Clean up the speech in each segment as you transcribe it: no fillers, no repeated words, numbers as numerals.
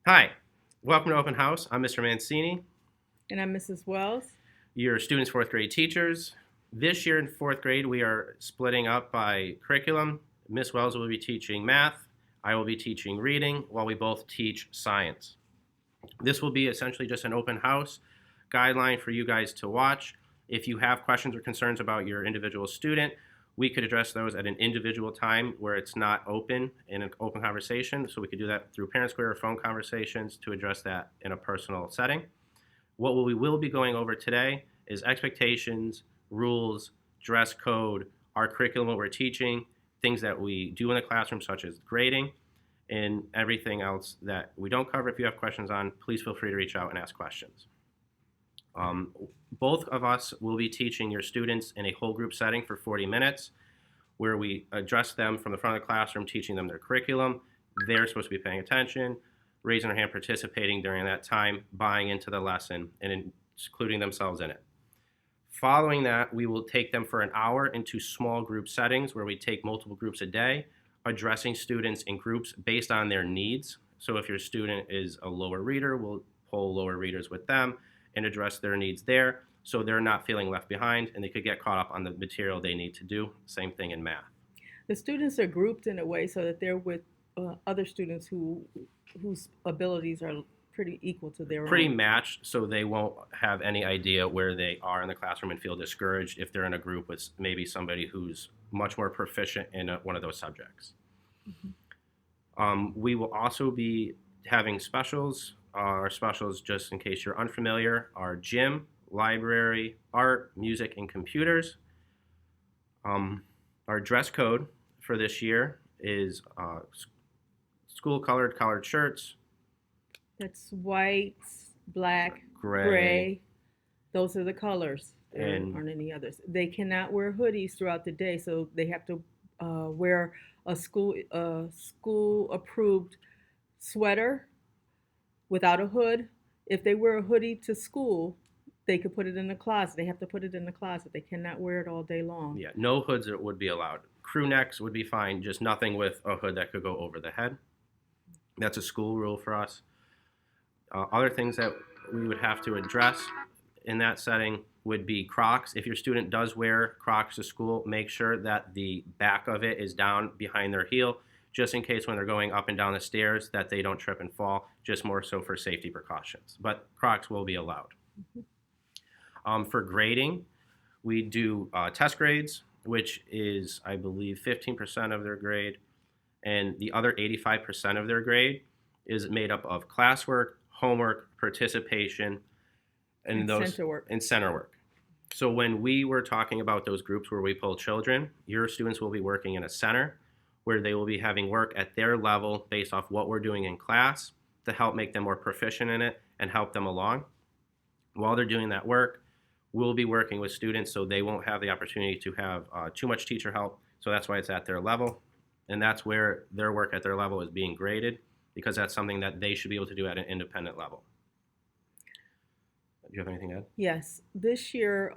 Hi, welcome to Open House. I'm Mr. Mancini, And I'm Mrs. Wells. your students' fourth grade teachers. This year in fourth grade, we are splitting up by curriculum. Miss Wells will be teaching math. I will be teaching reading while we both teach science. This will be essentially just an open house guideline for you guys to watch. If you have questions or concerns about your individual student, we could address those at an individual time where it's not open in an open conversation. So we could do that through Parent Square or phone conversations to address that in a personal setting. What we will be going over today is expectations, rules, dress code, our curriculum, what we're teaching, things that we do in the classroom, such as grading, and everything else that we don't cover. If you have questions on, please feel free to reach out and ask questions. Um, Both of us will be teaching your students in a whole group setting for 40 minutes where we address them from the front of the classroom, teaching them their curriculum. They're supposed to be paying attention, raising their hand, participating during that time, buying into the lesson, and including themselves in it. Following that, we will take them for an hour into small group settings where we take multiple groups a day, addressing students in groups based on their needs. So if your student is a lower reader, we'll pull lower readers with them and address their needs there so they're not feeling left behind and they could get caught up on the material they need to do. Same thing in math. The students are grouped in a way so that they're with other students whose abilities are pretty equal to their Pretty own. matched, so they won't have any idea where they are in the classroom and feel discouraged if they're in a group with maybe somebody who's much more proficient in one of those subjects. Mhm. We will also be having specials. Our specials, just in case you're unfamiliar, are gym, library, art, music, and computers. Um, our dress code for this year is school collared shirts, That's white, black, gray, gray. Those are the colors. There and aren't any others. They cannot wear hoodies throughout the day, so they have to wear a school approved sweater without a hood. If they wear a hoodie to school, they could put it in the closet. They have to put it in the closet. They cannot wear it all day long. yeah, no hoods would be allowed. Crew necks would be fine, just nothing with a hood that could go over the head. That's a school rule for us. Other things that we would have to address in that setting would be Crocs. If your student does wear Crocs to school, make sure that the back of it is down behind their heel, just in case when they're going up and down the stairs that they don't trip and fall, just more so for safety precautions. But Crocs will be allowed. Mhm. For grading, we do test grades, which is, I believe, 15% of their grade, and the other 85% of their grade is made up of classwork, homework, participation, and And those center work. and center work. So when we were talking about those groups where we pull children, your students will be working in a center where they will be having work at their level based off what we're doing in class to help make them more proficient in it and help them along. While they're doing that work, we'll be working with students so they won't have the opportunity to have too much teacher help. So that's why it's at their level. And that's where their work at their level is being graded because that's something that they should be able to do at an independent level. Do you have anything to add? Yes, this year,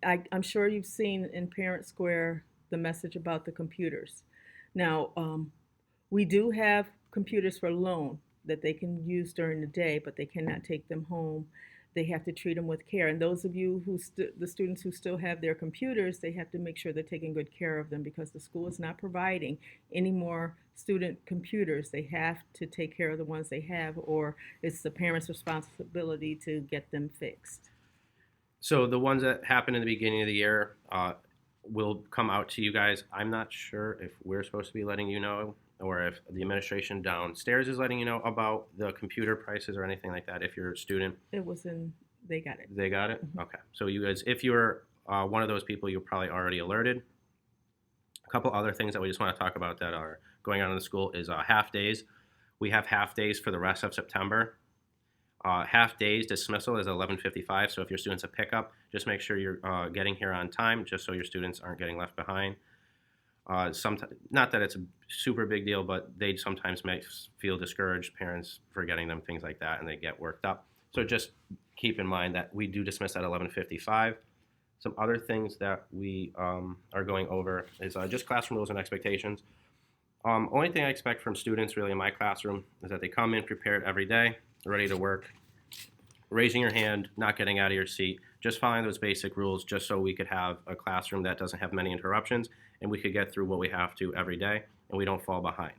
I'm sure you've seen in Parent Square the message about the computers. Now, we do have computers for loan that they can use during the day, but they cannot take them home. They have to treat them with care. And those of you the students who still have their computers, they have to make sure they're taking good care of them because the school is not providing any more student computers. They have to take care of the ones they have, or it's the parents' responsibility to get them fixed. So the ones that happen in the beginning of the year will come out to you guys. I'm not sure if we're supposed to be letting you know or if the administration downstairs is letting you know about the computer prices or anything like that. If you're a student, It was in, they got it. they got it? Mhm. Okay. So you guys, if you're one of those people, you're probably already alerted. A couple other things that we just want to talk about that are going on in the school is half days. We have half days for the rest of September. Half days dismissal is 11:55. So if your students a pickup, just make sure you're getting here on time, just so your students aren't getting left behind. Sometimes, not that it's a super big deal, but they sometimes may feel discouraged, parents forgetting them, things like that, and they get worked up. So just keep in mind that we do dismiss at 11:55. Some other things that we are going over is just classroom rules and expectations. Only thing I expect from students really in my classroom is that they come in prepared every day, ready to work, raising your hand, not getting out of your seat, just following those basic rules just so we could have a classroom that doesn't have many interruptions and we could get through what we have to every day and we don't fall behind.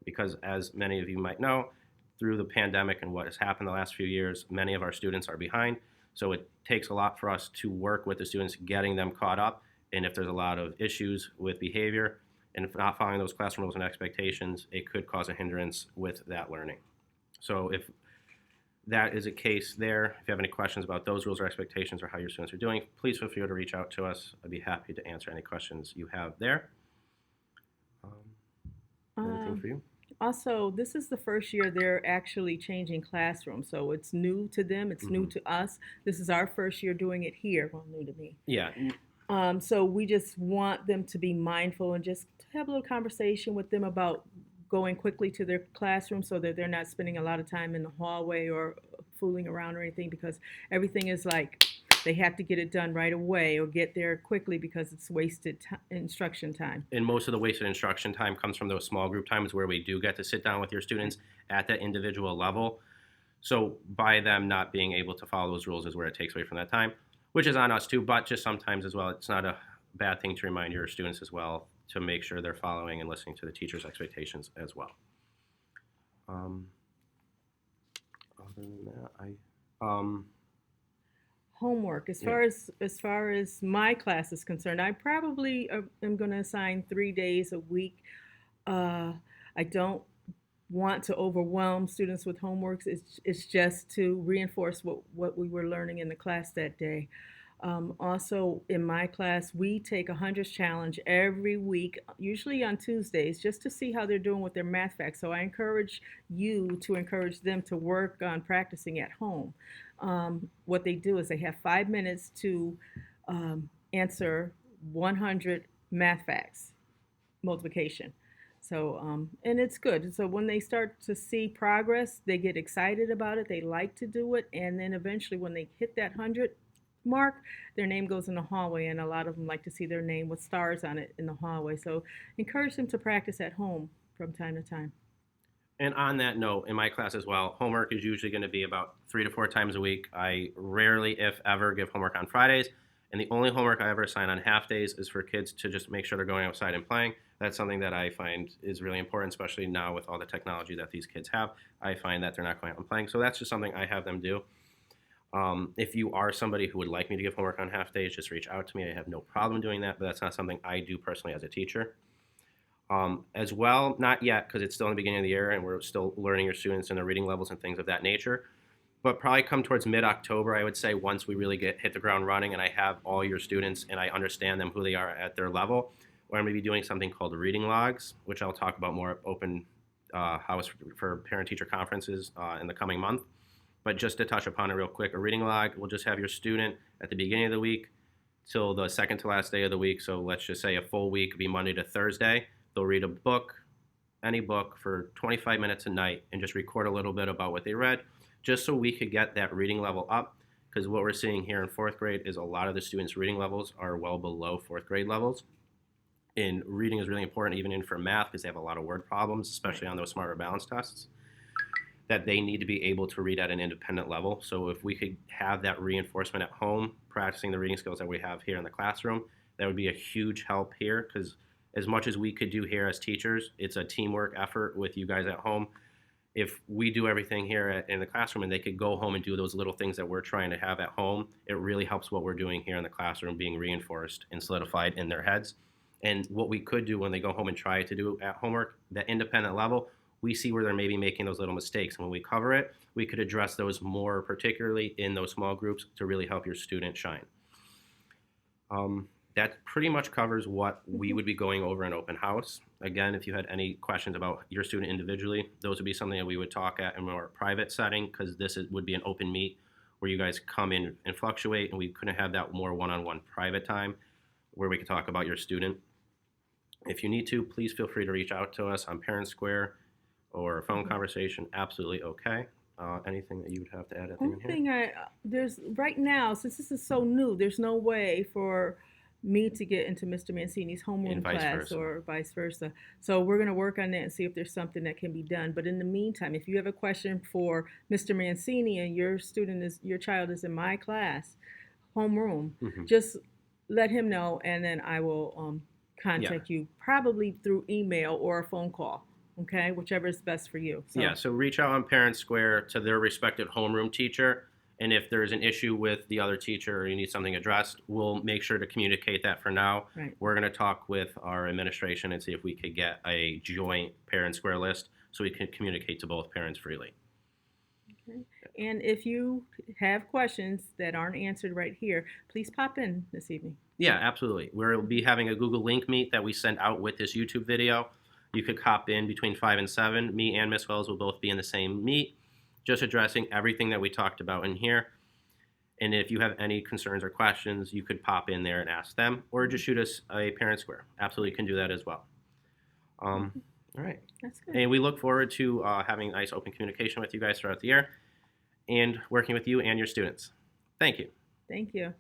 Because as many of you might know, through the pandemic and what has happened the last few years, many of our students are behind. So it takes a lot for us to work with the students, getting them caught up. And if there's a lot of issues with behavior and if not following those classroom rules and expectations, it could cause a hindrance with that learning. So if that is a case there, if you have any questions about those rules or expectations or how your students are doing, please feel free to reach out to us. I'd be happy to answer any questions you have there. Anything for you? Also, this is the first year they're actually changing classrooms, so it's new to them. It's new to us. This is our first year doing it here. Well, new to me. Yeah. So we just want them to be mindful and just have a little conversation with them about going quickly to their classroom so that they're not spending a lot of time in the hallway or fooling around or anything, because everything is like they have to get it done right away or get there quickly because it's wasted instruction time. And most of the wasted instruction time comes from those small group times where we do get to sit down with your students at that individual level. So by them not being able to follow those rules is where it takes away from that time, which is on us too, but just sometimes as well, it's not a bad thing to remind your students as well to make sure they're following and listening to the teacher's expectations as well. Other than that, Homework, as far as my class is concerned, I probably am going to assign 3 days a week. I don't want to overwhelm students with homeworks. It's just to reinforce what we were learning in the class that day. Also, in my class, we take a hundreds challenge every week, usually on Tuesdays, just to see how they're doing with their math facts. So I encourage you to encourage them to work on practicing at home. What they do is they have 5 minutes to answer 100 math facts, multiplication. So, and it's good. So when they start to see progress, they get excited about it. They like to do it. And then eventually when they hit that 100 mark, their name goes in the hallway, and a lot of them like to see their name with stars on it in the hallway. So encourage them to practice at home from time to time. And on that note, in my class as well, homework is usually going to be about 3 to 4 times a week. I rarely, if ever, give homework on Fridays. And the only homework I ever assign on half days is for kids to just make sure they're going outside and playing. That's something that I find is really important, especially now with all the technology that these kids have. I find that they're not going out and playing. So that's just something I have them do. If you are somebody who would like me to give homework on half days, just reach out to me. I have no problem doing that, but that's not something I do personally as a teacher. As well, not yet, because it's still in the beginning of the year and we're still learning your students and their reading levels and things of that nature. But probably come towards mid-October, I would say, once we really hit the ground running and I have all your students and I understand them, who they are at their level, we're going to be doing something called reading logs, which I'll talk about more at open house for parent-teacher conferences in the coming month. But just to touch upon it real quick, a reading log will just have your student at the beginning of the week till the second to last day of the week. So let's just say a full week be Monday to Thursday. They'll read a book, any book, for 25 minutes a night and just record a little bit about what they read, just so we could get that reading level up. Because what we're seeing here in fourth grade is a lot of the students' reading levels are well below fourth grade levels. And reading is really important, even in for math, because they have a lot of word problems, especially on those smarter balance tests, that they need to be able to read at an independent level. So if we could have that reinforcement at home, practicing the reading skills that we have here in the classroom, that would be a huge help here, because as much as we could do here as teachers, it's a teamwork effort with you guys at home. If we do everything here in the classroom and they could go home and do those little things that we're trying to have at home, it really helps what we're doing here in the classroom being reinforced and solidified in their heads. And what we could do when they go home and try to do at homework, that independent level, we see where they're maybe making those little mistakes. And when we cover it, we could address those more particularly in those small groups to really help your student shine. That pretty much covers what we would be going over in open house. Again, if you had any questions about your student individually, those would be something that we would talk at in a more private setting, because would be an open meet where you guys come in and fluctuate, and we couldn't have that more one-on-one private time where we could talk about your student. If you need to, please feel free to reach out to us on Parent Square or a phone conversation. Absolutely okay. Anything that you would have to add at the end here? There's right now, since this is so new, there's no way for me to get into Mr. Mancini's homeroom And vice class versa. or vice versa. So we're going to work on that and see if there's something that can be done. But in the meantime, if you have a question for Mr. Mancini and your child is in my class, homeroom, Mhm. just let him know, and then I will Yeah. contact you probably through email or a phone call. Okay, whichever is best for you. So Yeah, so reach out on Parent Square to their respective homeroom teacher, and if there's an issue with the other teacher or you need something addressed, we'll make sure to communicate that for now. right. We're going to talk with our administration and see if we could get a joint Parent Square list so we can communicate to both parents freely. Okay. And if you have questions that aren't answered right here, please pop in this evening. Yeah, absolutely. We'll be having a Google Link meet that we send out with this YouTube video. You could hop in between 5 and 7. Me and Miss Wells will both be in the same meet, just addressing everything that we talked about in here. And if you have any concerns or questions, you could pop in there and ask them, or just shoot us a Parent Square. Absolutely can do that as well. All right. That's good. And we look forward to having nice open communication with you guys throughout the year and working with you and your students. Thank you. Thank you.